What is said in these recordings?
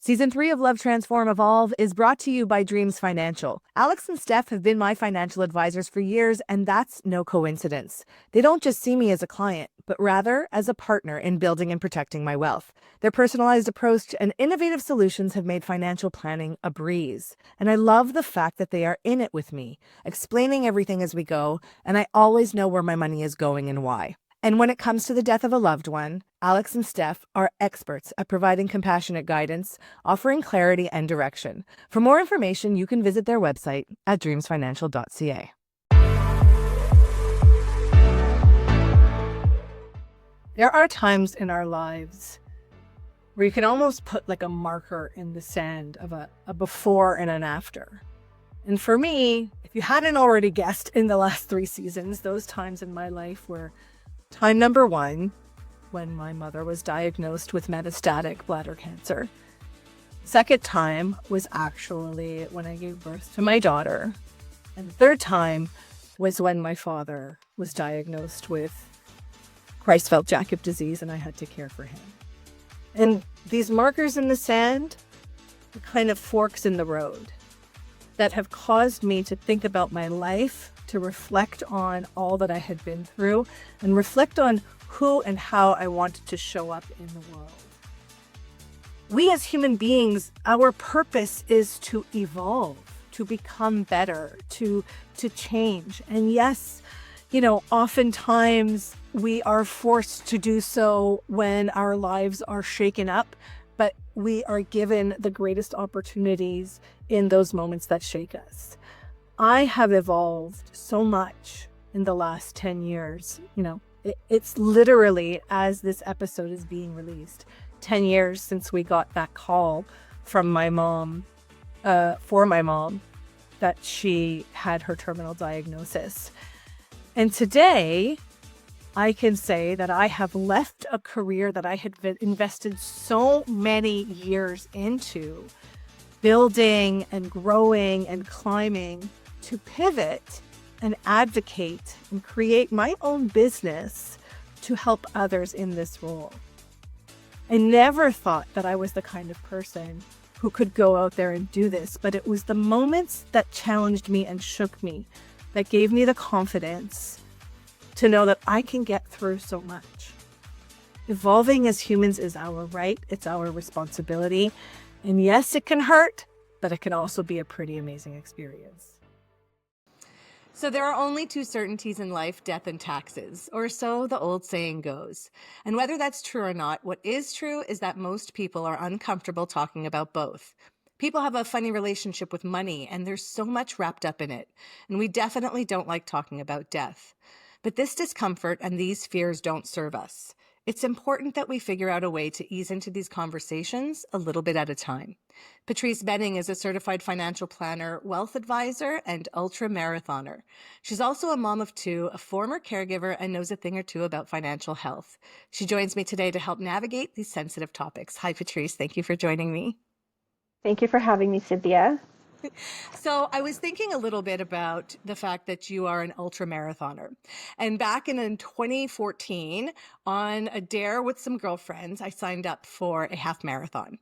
Season 3 of Love Transform Evolve is brought to you by Dreams Financial. Alex and Steph have been my financial advisors for years, and that's no coincidence. They don't just see me as a client, but rather as a partner in building and protecting my wealth. Their personalized approach and innovative solutions have made financial planning a breeze. And I love the fact that they are in it with me, explaining everything as we go, and I always know where my money is going and why. And when it comes to the death of a loved one, Alex and Steph are experts at providing compassionate guidance, offering clarity and direction. For more information, you can visit their website at dreamsfinancial.ca. There are times in our lives where you can almost put like a marker in the sand of a before and an after. And for me, if you hadn't already guessed in the last 3 seasons, those times in my life were time number 1, when my mother was diagnosed with metastatic bladder cancer. Second time was actually when I gave birth to my daughter. And the third time was when my father was diagnosed with Creutzfeldt-Jakob disease and I had to care for him. And these markers in the sand are kind of forks in the road that have caused me to think about my life, to reflect on all that I had been through, and reflect on who and how I wanted to show up in the world. We as human beings, our purpose is to evolve, to become better, to change. And yes, oftentimes we are forced to do so when our lives are shaken up, but we are given the greatest opportunities in those moments that shake us. I have evolved so much in the last 10 years. It's literally, as this episode is being released, 10 years since we got that call from my mom, for my mom, that she had her terminal diagnosis. And today, I can say that I have left a career that I had invested so many years into, building and growing and climbing, to pivot and advocate and create my own business to help others in this role. I never thought that I was the kind of person who could go out there and do this, but it was the moments that challenged me and shook me that gave me the confidence to know that I can get through so much. Evolving as humans is our right, it's our responsibility. And yes, it can hurt, but it can also be a pretty amazing experience. So there are only 2 certainties in life, death and taxes, or so the old saying goes. And whether that's true or not, what is true is that most people are uncomfortable talking about both. People have a funny relationship with money, and there's so much wrapped up in it. And we definitely don't like talking about death. But this discomfort and these fears don't serve us. It's important that we figure out a way to ease into these conversations a little bit at a time. Patrice Benning is a certified financial planner, wealth advisor, and ultra marathoner. She's also a mom of 2, a former caregiver, and knows a thing or two about financial health. She joins me today to help navigate these sensitive topics. Hi, Patrice. Thank you for joining me. Thank you for having me, Cynthia. So I was thinking a little bit about the fact that you are an ultra marathoner. And back in 2014, on a dare with some girlfriends, I signed up for a half marathon.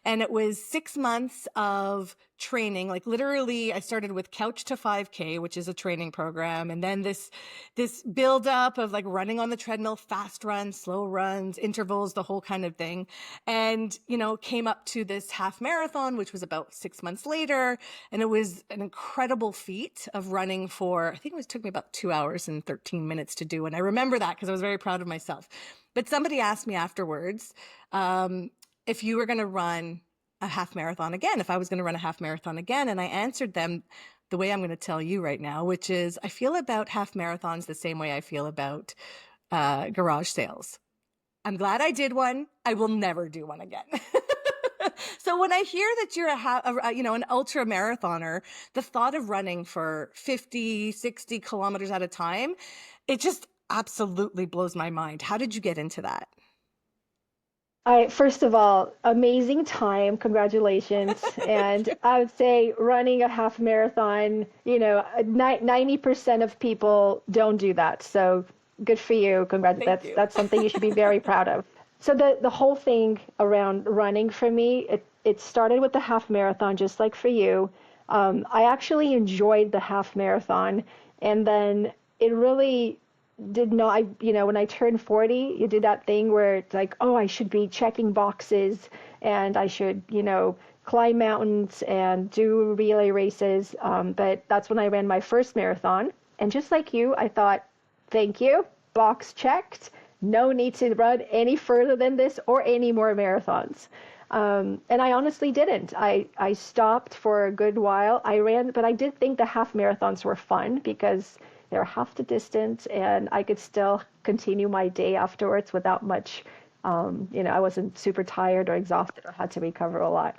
And it was 6 months of training. Like literally, I started with Couch to 5K, which is a training program. And then this build up of like running on the treadmill, fast runs, slow runs, intervals, the whole kind of thing. And, came up to this half marathon, which was about 6 months later. And it was an incredible feat of running for, I think it took me about 2 hours and 13 minutes to do. And I remember that because I was very proud of myself. But somebody asked me afterwards, if you were going to run a half marathon again, if I was going to run a half marathon again. And I answered them the way I'm going to tell you right now, which is I feel about half marathons the same way I feel about garage sales. I'm glad I did one. I will never do one again. So when I hear that you're an ultra marathoner, the thought of running for 50, 60 kilometers at a time, it just absolutely blows my mind. How did you get into that? First of all, amazing time. Congratulations. And I would say running a half marathon, 90% of people don't do that. So good for you. Congrats. That's something you should be very proud of. So the whole thing around running for me, it started with the half marathon, just like for you. I actually enjoyed the half marathon, and then it really did not. When I turned 40, you did that thing where it's like, oh, I should be checking boxes, and I should, climb mountains and do relay races. But that's when I ran my first marathon, and just like you, I thought, thank you, box checked. No need to run any further than this or any more marathons. And I honestly didn't. I stopped for a good while. I ran, but I did think the half marathons were fun because they're half the distance and I could still continue my day afterwards without much, I wasn't super tired or exhausted or had to recover a lot.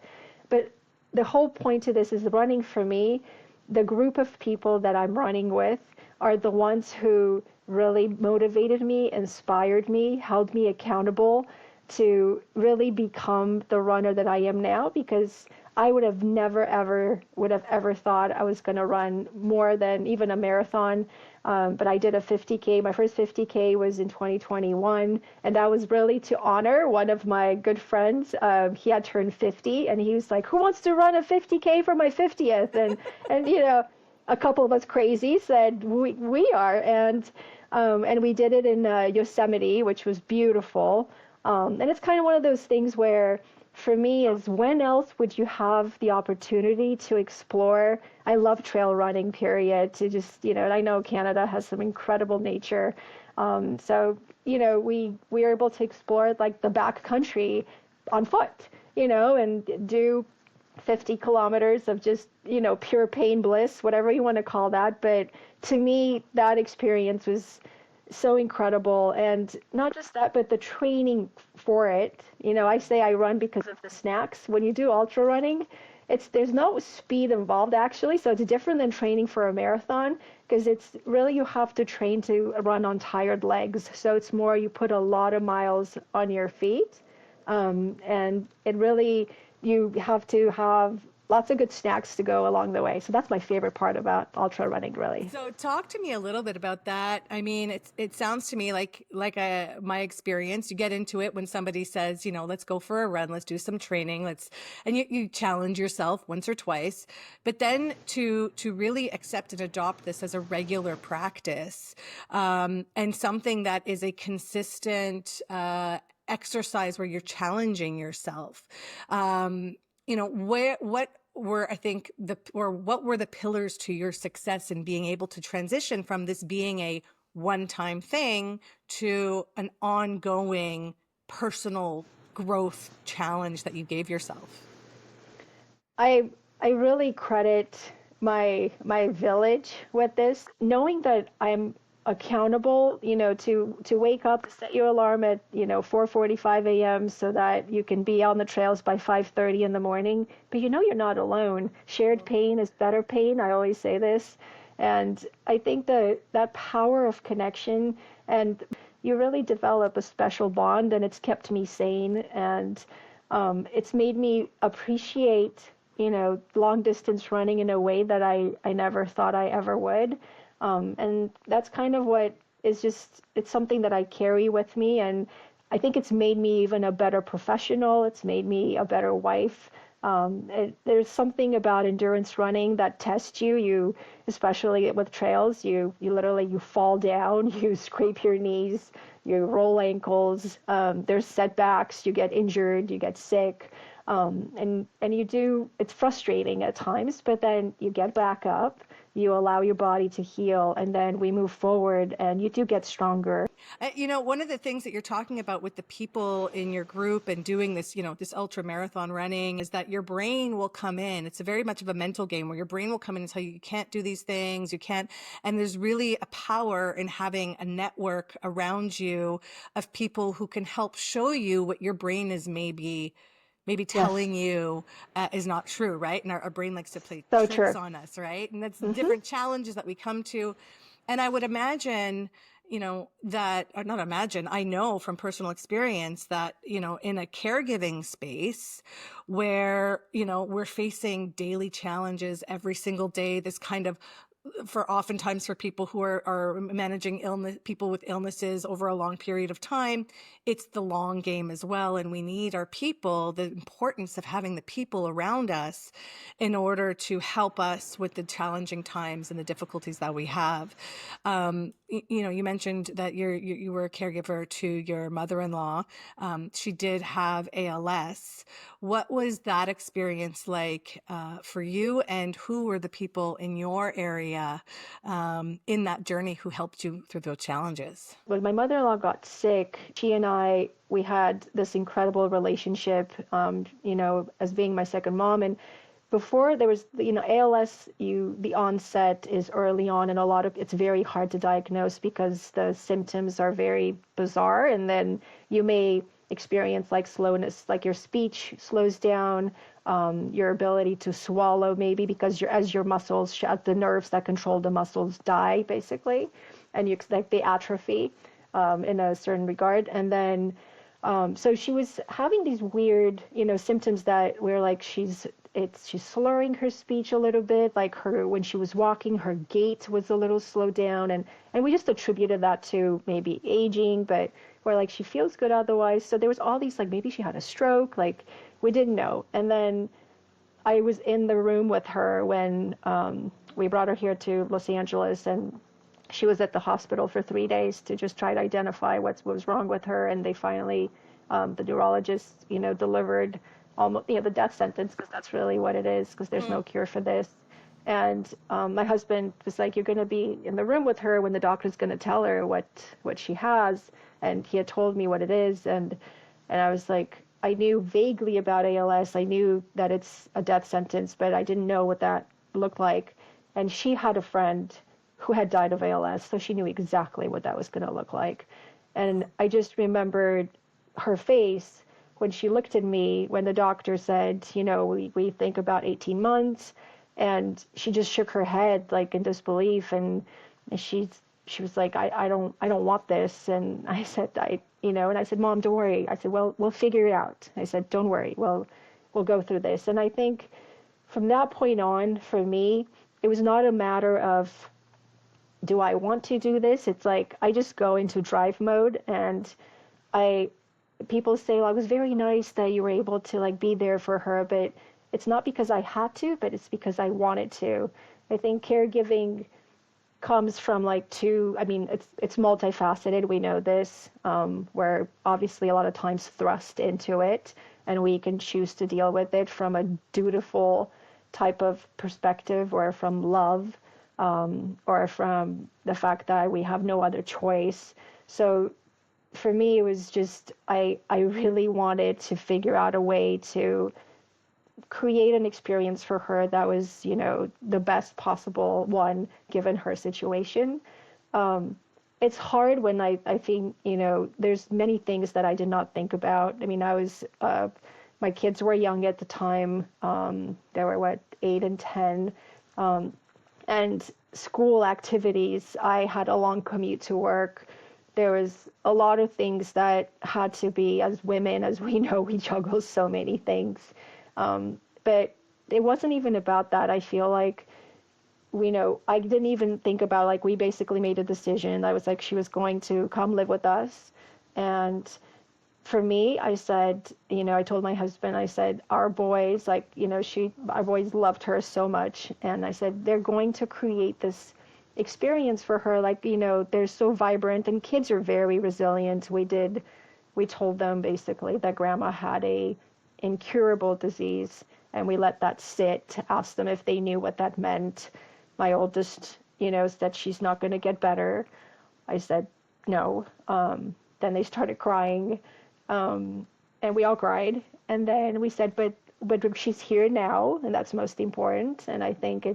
But the whole point to this is running for me, the group of people that I'm running with are the ones who really motivated me, inspired me, held me accountable to really become the runner that I am now, because I would have never ever would have ever thought I was going to run more than even a marathon. But I did a 50K. My first 50K was in 2021, and that was really to honor one of my good friends. He had turned 50, and he was like, "Who wants to run a 50K for my 50th?" And a couple of us crazy said we are, and we did it in Yosemite, which was beautiful. And it's kind of one of those things where, for me, is when else would you have the opportunity to explore? I love trail running, period. To just, and I know Canada has some incredible nature. So, we are able to explore like the back country on foot, and do 50 kilometers of just, pure pain bliss, whatever you want to call that. But to me, that experience was so incredible. And not just that, but the training for it. I say I run because of the snacks. When you do ultra running, there's no speed involved actually. So it's different than training for a marathon, because it's really, you have to train to run on tired legs. So it's more, you put a lot of miles on your feet. And it really, you have to have lots of good snacks to go along the way. So that's my favorite part about ultra running, really. So talk to me a little bit about that. I mean, it sounds to me like my experience. You get into it when somebody says, let's go for a run, let's do some training, and you challenge yourself once or twice, but then to really accept and adopt this as a regular practice, and something that is a consistent exercise where you're challenging yourself. What were the pillars to your success in being able to transition from this being a one-time thing to an ongoing personal growth challenge that you gave yourself? I I really credit my village with this, knowing that I'm accountable, to wake up, set your alarm at, 4:45 a.m. so that you can be on the trails by 5:30 in the morning. But you're not alone. Shared pain is better pain. I always say this. And I think that power of connection, and you really develop a special bond, and it's kept me sane. And it's made me appreciate, long distance running in a way that I never thought I ever would. And that's kind of what is just, it's something that I carry with me. And I think it's made me even a better professional. It's made me a better wife. There's something about endurance running that tests you. Especially with trails, you literally, you fall down, you scrape your knees, you roll ankles. There's setbacks, you get injured, you get sick. And it's frustrating at times, but then you get back up, you allow your body to heal, and then we move forward, and you do get stronger. One of the things that you're talking about with the people in your group and doing this, this ultra marathon running, is that your brain will come in. It's a very much of a mental game where your brain will come in and tell you, you can't do these things, you can't. And there's really a power in having a network around you of people who can help show you what your brain is maybe Yes, telling you is not true, right? And our brain likes to play so tricks true. on us, right? And that's Hmm. different challenges that we come to. And I would imagine, that, or not imagine, I know from personal experience that, in a caregiving space where, we're facing daily challenges every single day, this kind of for oftentimes for people who are managing illness, people with illnesses over a long period of time, it's the long game as well. And we need our people, the importance of having the people around us in order to help us with the challenging times and the difficulties that we have. You mentioned that you were a caregiver to your mother-in-law. She did have ALS. What was that experience like for you, and who were the people in your area in that journey who helped you through those challenges? When my mother-in-law got sick, she and I, we had this incredible relationship, as being my second mom. And before there was, ALS, the onset is early on, and it's very hard to diagnose because the symptoms are very bizarre. And then you may experience like slowness, like your speech slows down, your ability to swallow maybe because as your muscles, the nerves that control the muscles die basically, and they atrophy in a certain regard. And then so she was having these weird, symptoms that were like she's slurring her speech a little bit, like when she was walking, her gait was a little slowed down, and we just attributed that to maybe aging, but we're like she feels good otherwise. So there was all these like maybe she had a stroke, like we didn't know. And then I was in the room with her when we brought her here to Los Angeles, and she was at the hospital for 3 days to just try to identify what was wrong with her, and they finally, the neurologist, delivered almost, the death sentence, because that's really what it is, because there's no cure for this. And my husband was like, "You're going to be in the room with her when the doctor's going to tell her what she has," and he had told me what it is, and I was like, I knew vaguely about ALS. I knew that it's a death sentence, but I didn't know what that looked like. And she had a friend who had died of ALS, so she knew exactly what that was going to look like. And I just remembered her face when she looked at me when the doctor said, we think about 18 months, and she just shook her head like in disbelief, and she was like, I don't want this. And I said, and I said, "Mom, don't worry." I said, "Well, we'll figure it out." I said, "Don't worry, we'll go through this." And I think from that point on, for me, it was not a matter of, do I want to do this? It's like I just go into drive mode, and people say, "Well, it was very nice that you were able to like be there for her," but it's not because I had to, but it's because I wanted to. I think caregiving comes from it's multifaceted. We know this. We're obviously a lot of times thrust into it, and we can choose to deal with it from a dutiful type of perspective, or from love, or from the fact that we have no other choice. So for me, it was just, I really wanted to figure out a way to create an experience for her that was, the best possible one given her situation. It's hard when I think, there's many things that I did not think about. I mean, my kids were young at the time. They were 8 and 10. And school activities, I had a long commute to work. There was a lot of things that had to be, as women, as we know, we juggle so many things. But it wasn't even about that. I feel like, I didn't even think about, like, we basically made a decision. I was like, she was going to come live with us. And for me, I said, I told my husband, I said, our boys, our boys loved her so much. And I said, they're going to create this experience for her. Like, they're so vibrant, and kids are very resilient. We told them basically that grandma had a incurable disease, and we let that sit, asked them if they knew what that meant. My oldest, said she's not going to get better. I said, no. Then they started crying. And we all cried. And then we said, but she's here now, and that's most important. And I think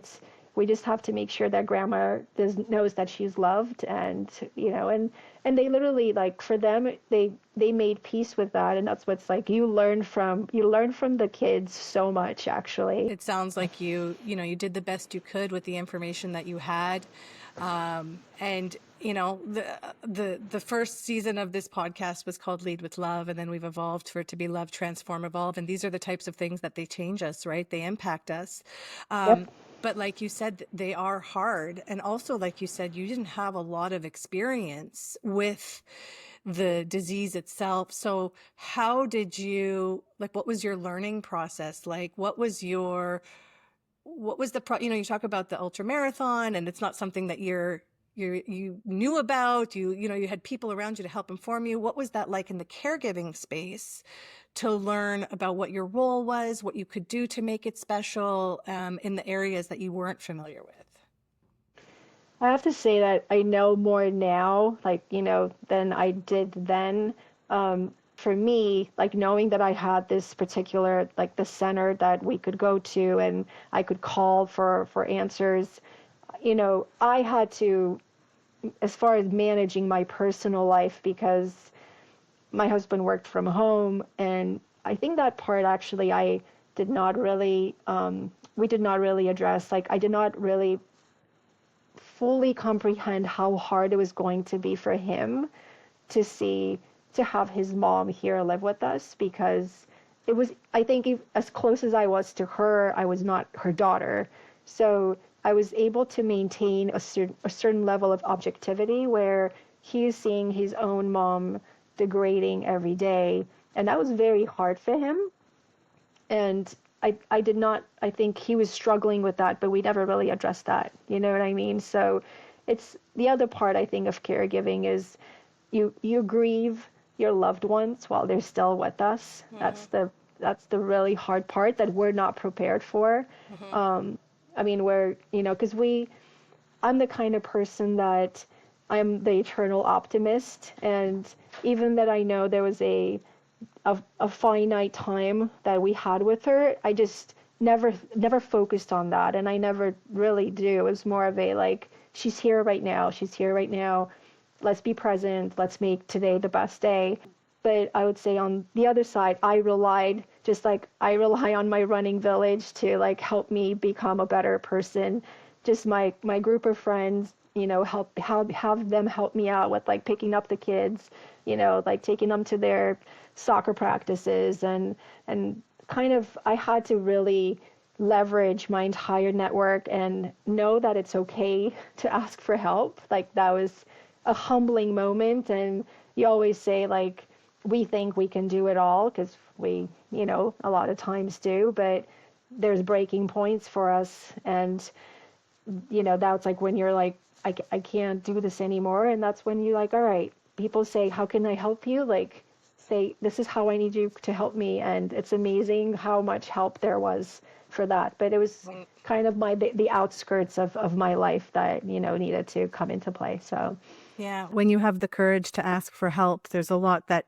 we just have to make sure that grandma knows that she's loved, and, and and they literally, like, for them, they made peace with that, and that's what's like, you learn from the kids so much, actually. It sounds like you did the best you could with the information that you had. And the first season of this podcast was called Lead with Love, and then we've evolved for it to be Love, Transform, Evolve. And these are the types of things that they change us, right? They impact us. Yep. But like you said, they are hard. And also, like you said, you didn't have a lot of experience with the disease itself. So how did you, like, what was your learning process? Like, what was the you talk about the ultra marathon, and it's not something that you knew about. You had people around you to help inform you. What was that like in the caregiving space to learn about what your role was, what you could do to make it special, in the areas that you weren't familiar with? I have to say that I know more now, like, than I did then. For me, like, knowing that I had this particular, like, the center that we could go to and I could call for answers, I had to, as far as managing my personal life, because my husband worked from home, and I think that part actually I did not really, we did not really address. Like, I did not really fully comprehend how hard it was going to be for him to see to have his mom here live with us, because it was, I think, as close as I was to her, I was not her daughter. So I was able to maintain a certain level of objectivity where he is seeing his own mom degrading every day, and that was very hard for him. And I did not, I think he was struggling with that, but we never really addressed that. You know what I mean? So it's the other part, I think, of caregiving is you grieve your loved ones while they're still with us. That's the really hard part that we're not prepared for. I mean, because I'm the kind of person that I'm the eternal optimist, and even that I know there was a finite time that we had with her, I just never focused on that, and I never really do. It was more of a, like, she's here right now. She's here right now. Let's be present. Let's make today the best day. But I would say on the other side, I relied, just like I rely on my running village to, like, help me become a better person. Just my group of friends, have them help me out with, like, picking up the kids, like taking them to their soccer practices, and kind of, I had to really leverage my entire network and know that it's okay to ask for help. Like, that was a humbling moment. And you always say, like, we think we can do it all, because we, a lot of times do, but there's breaking points for us. And, that's like when you're like, I can't do this anymore. And that's when you're like, all right, people say, how can I help you? Like, say, this is how I need you to help me. And it's amazing how much help there was for that. But it was kind of the outskirts of my life that, needed to come into play. So Yeah, when you have the courage to ask for help, there's a lot that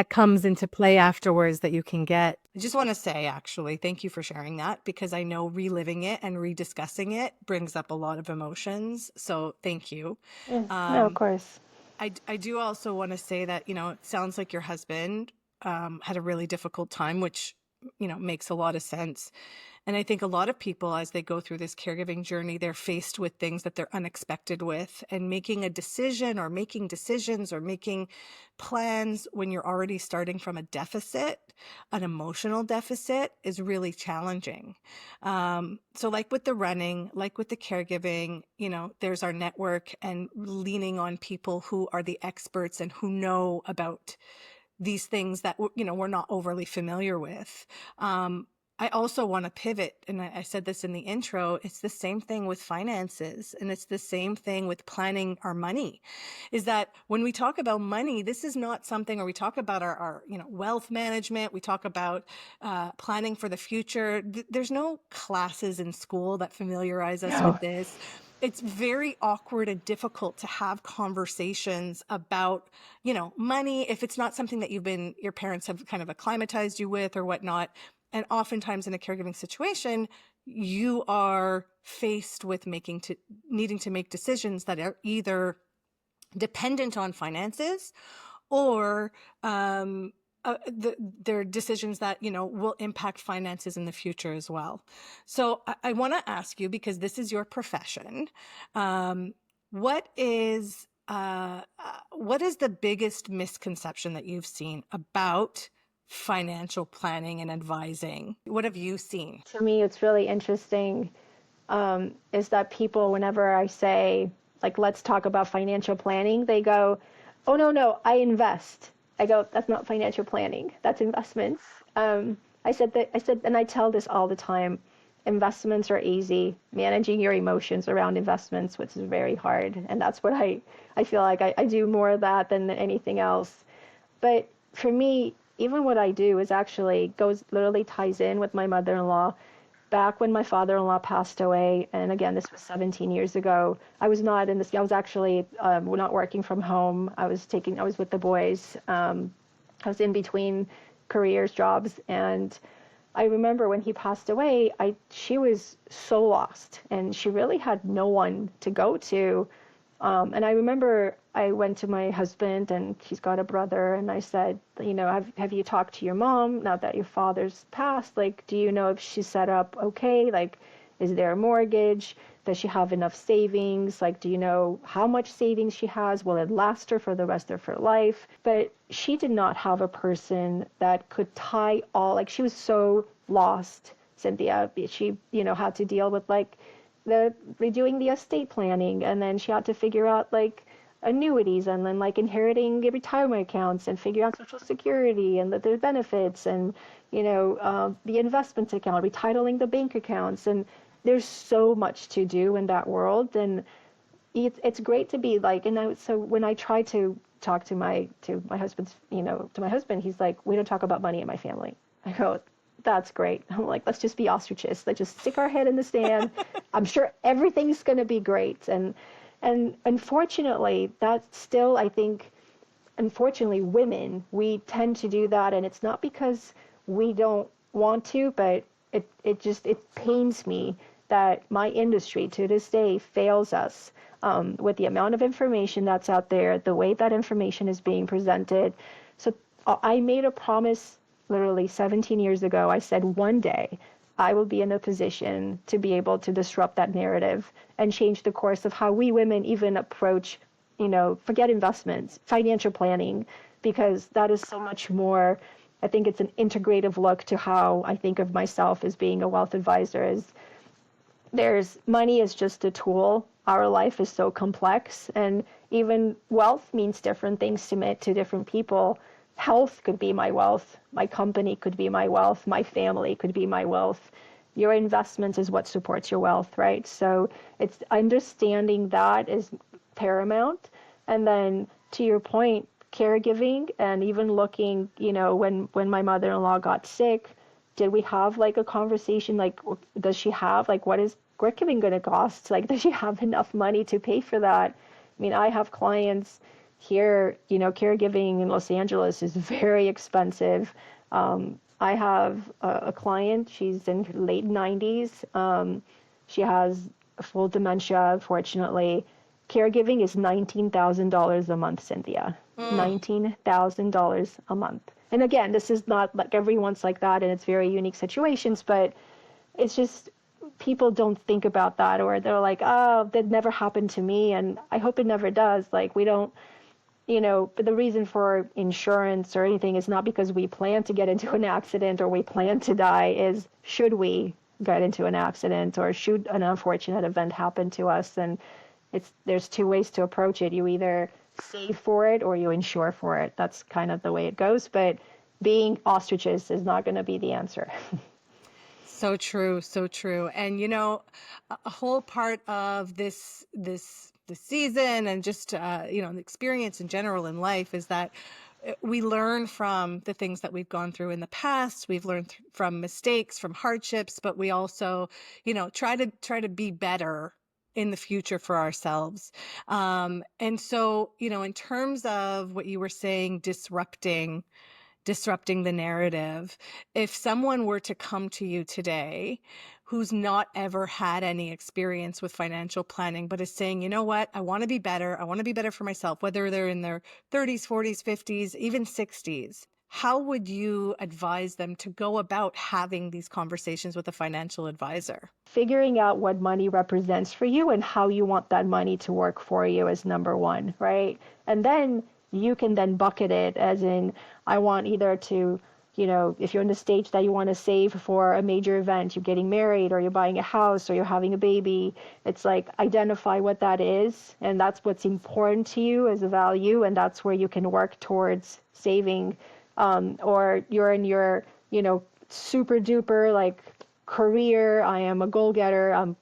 comes into play afterwards that you can get. I just want to say, actually, thank you for sharing that, because I know reliving it and rediscussing it brings up a lot of emotions. So thank you. yeah, no, of Um, course. I do also want to say that, it sounds like your husband had a really difficult time, which, makes a lot of sense. And I think a lot of people, as they go through this caregiving journey, they're faced with things that they're unexpected with, and making a decision or making decisions or making plans when you're already starting from a deficit, an emotional deficit, is really challenging. So like with the running, like with the caregiving, there's our network and leaning on people who are the experts and who know about these things that we're not overly familiar with. I also want to pivot, and I said this in the intro, it's the same thing with finances, and it's the same thing with planning our money. Is that when we talk about money, this is not something, or we talk about our wealth management, we talk about planning for the future. There's no classes in school that familiarize us No. with this. It's very awkward and difficult to have conversations about, money, if it's not something that your parents have kind of acclimatized you with or whatnot. And oftentimes in a caregiving situation, you are faced with needing to make decisions that are either dependent on finances, or their decisions that, will impact finances in the future as well. So I want to ask you, because this is your profession, um, what is the biggest misconception that you've seen about financial planning and advising? What have you seen? To me, it's really interesting, is that people, whenever I say, like, let's talk about financial planning, they go, oh, no, no, I invest. I go, that's not financial planning. That's investments. I said, and I tell this all the time, investments are easy. Managing your emotions around investments, which is very hard. And that's what I feel like I do more of that than anything else. But for me, even what I do is actually literally ties in with my mother-in-law. Back when my father-in-law passed away, and again, this was 17 years ago, I was not in this, I was actually not working from home. I was with the boys. I was in between careers, jobs, and I remember when he passed away, she was so lost, and she really had no one to go to. And I remember I went to my husband, and he's got a brother, and I said, have you talked to your mom now that your father's passed? Like, do you know if she's set up okay? Like, is there a mortgage? Does she have enough savings? Like, do you know how much savings she has? Will it last her for the rest of her life? But she did not have a person that could tie all, like, she was so lost, Cynthia. She, had to deal with, like, redoing the estate planning, and then she had to figure out, like, annuities, and then, like, inheriting retirement accounts, and figure out social security and the benefits, and the investment account, retitling the bank accounts, and there's so much to do in that world. And it's great to be like, so when I try to talk to my husband's, to my husband, he's like, we don't talk about money in my family. I go, that's great. I'm like, let's just be ostriches. Let's just stick our head in the sand. I'm sure everything's going to be great. And unfortunately, that's still, I think, unfortunately, women, we tend to do that. And it's not because we don't want to, but it pains me that my industry to this day fails us, with the amount of information that's out there, the way that information is being presented. So I made a promise literally 17 years ago. I said, one day I will be in a position to be able to disrupt that narrative and change the course of how we women even approach, forget investments, financial planning, because that is so much more. I think it's an integrative look to how I think of myself as being a wealth advisor. Money is just a tool. Our life is so complex, and even wealth means different things to different people. Health could be my wealth. My company could be my wealth. My family could be my wealth. Your investments is what supports your wealth, right? So it's understanding that is paramount. And then to your point, caregiving, and even looking, when my mother-in-law got sick, did we have like a conversation? Like, does she have, like, what is caregiving going to cost? Like, does she have enough money to pay for that? I mean, I have clients here, caregiving in Los Angeles is very expensive. I have a client, she's in her late 90s. She has full dementia, unfortunately. Caregiving is $19,000 a month, Cynthia. $19,000 a month. And again, this is not like everyone's like that, and it's very unique situations, but it's just people don't think about that, or they're like, oh, that never happened to me, and I hope it never does. Like, we don't, but the reason for insurance or anything is not because we plan to get into an accident or we plan to die, is should we get into an accident or should an unfortunate event happen to us. And there's two ways to approach it. You either save for it or you insure for it. That's kind of the way it goes. But being ostriches is not going to be the answer. So true, so true. And a whole part of this season, and just the experience in general in life, is that we learn from the things that we've gone through in the past. We've learned from mistakes, from hardships, but we also, try to be better in the future for ourselves. And so, in terms of what you were saying, disrupting disrupting the narrative. If someone were to come to you today who's not ever had any experience with financial planning, but is saying, you know what, I want to be better. I want to be better for myself, whether they're in their 30s, 40s, 50s, even 60s. How would you advise them to go about having these conversations with a financial advisor? Figuring out what money represents for you and how you want that money to work for you is number one, right? And then you can then bucket it as in, I want either to, if you're in the stage that you want to save for a major event, you're getting married or you're buying a house or you're having a baby, it's like identify what that is. And that's what's important to you as a value. And that's where you can work towards saving. Or you're in your, super duper like career, I am a goal-getter, and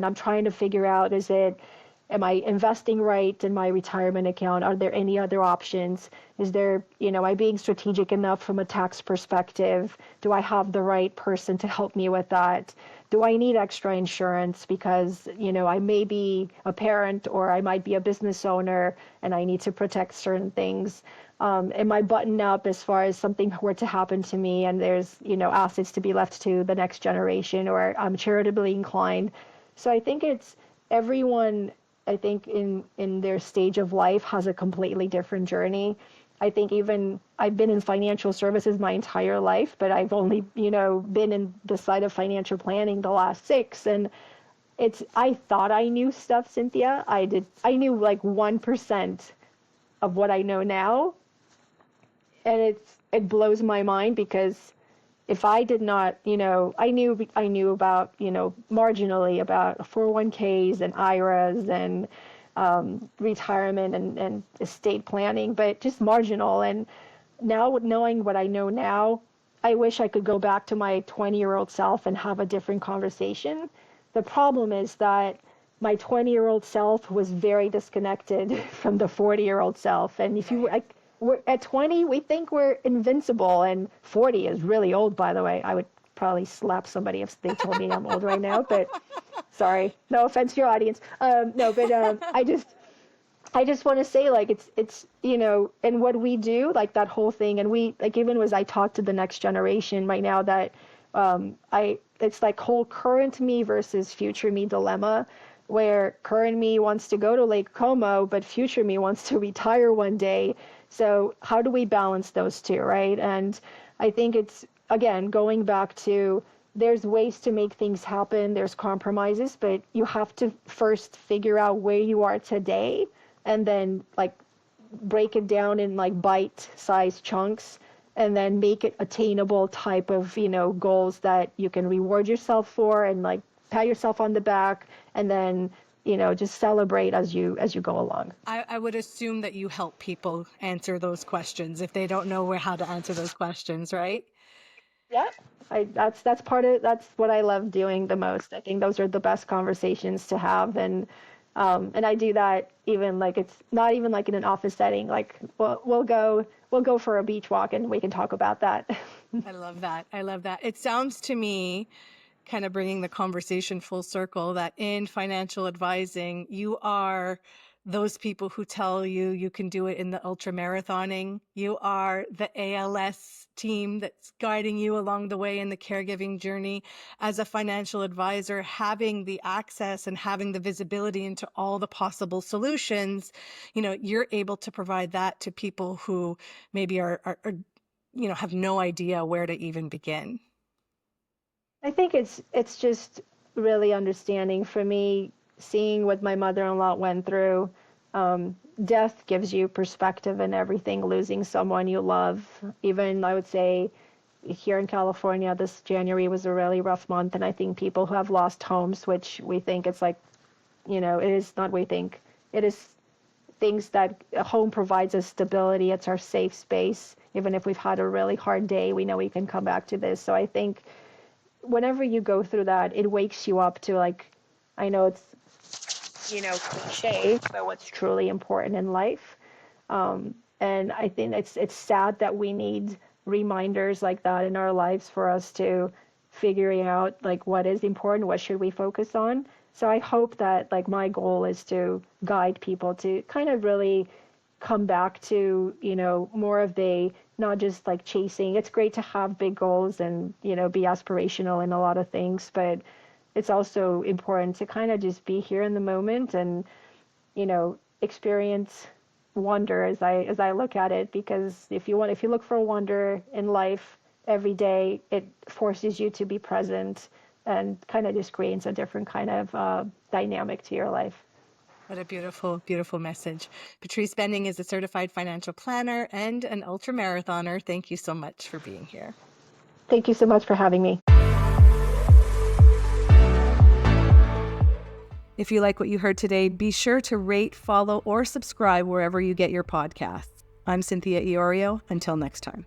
I'm trying to figure out, am I investing right in my retirement account? Are there any other options? Is there, am I being strategic enough from a tax perspective? Do I have the right person to help me with that? Do I need extra insurance because, I may be a parent or I might be a business owner and I need to protect certain things? Am I buttoned up as far as something were to happen to me and there's, assets to be left to the next generation, or I'm charitably inclined? So I think it's everyone, I think in their stage of life has a completely different journey. I think even I've been in financial services my entire life, but I've only, been in the side of financial planning the last 6. And I thought I knew stuff, Cynthia. I knew like 1% of what I know now. And it blows my mind because if I did not, I knew about, marginally about 401ks and IRAs and retirement and estate planning, but just marginal. And now knowing what I know now, I wish I could go back to my 20-year-old self and have a different conversation. The problem is that my 20-year-old self was very disconnected from the 40-year-old self. And if you we're at 20, we think we're invincible, and 40 is really old, by the way. I would probably slap somebody if they told me I'm old right now, but sorry, no offense to your audience. No, but I just want to say, like, it's and what we do, like that whole thing, and we, like, even as I talk to the next generation right now, that it's like whole current me versus future me dilemma, where current me wants to go to Lake Como, but future me wants to retire one day. So how do we balance those two, right? And I think it's, again, going back to, there's ways to make things happen, there's compromises, but you have to first figure out where you are today and then like break it down in like bite-sized chunks and then make it attainable type of, goals that you can reward yourself for and like pat yourself on the back and then just celebrate as you go along. I would assume that you help people answer those questions if they don't know how to answer those questions, right? Yeah, that's that's what I love doing the most. I think those are the best conversations to have, and I do that even like it's not even like in an office setting. Like we'll go for a beach walk and we can talk about that. I love that. I love that. It sounds to me, kind of bringing the conversation full circle, that in financial advising, you are those people who tell you you can do it in the ultra marathoning. You are the ALS team that's guiding you along the way in the caregiving journey. As a financial advisor, having the access and having the visibility into all the possible solutions, you're able to provide that to people who maybe are have no idea where to even begin. I think it's just really understanding for me, seeing what my mother-in-law went through. Death gives you perspective and everything, losing someone you love. Even I would say here in California, this January was a really rough month. And I think people who have lost homes, which we think it's like, it is not we think, it is things that a home provides us stability. It's our safe space. Even if we've had a really hard day, we know we can come back to this. So I think whenever you go through that, it wakes you up to like, I know it's, cliche, but what's truly important in life. And I think it's sad that we need reminders like that in our lives for us to figuring out like what is important, what should we focus on. So I hope that like my goal is to guide people to kind of really come back to, more of the not just like chasing. It's great to have big goals and, you know, be aspirational in a lot of things, but it's also important to kind of just be here in the moment and, you know, experience wonder as I look at it, because if you look for wonder in life every day, it forces you to be present and kind of just creates a different kind of dynamic to your life. What a beautiful, beautiful message. Patrice Benning is a certified financial planner and an ultra marathoner. Thank you so much for being here. Thank you so much for having me. If you like what you heard today, be sure to rate, follow, or subscribe wherever you get your podcasts. I'm Cynthia Iorio. Until next time.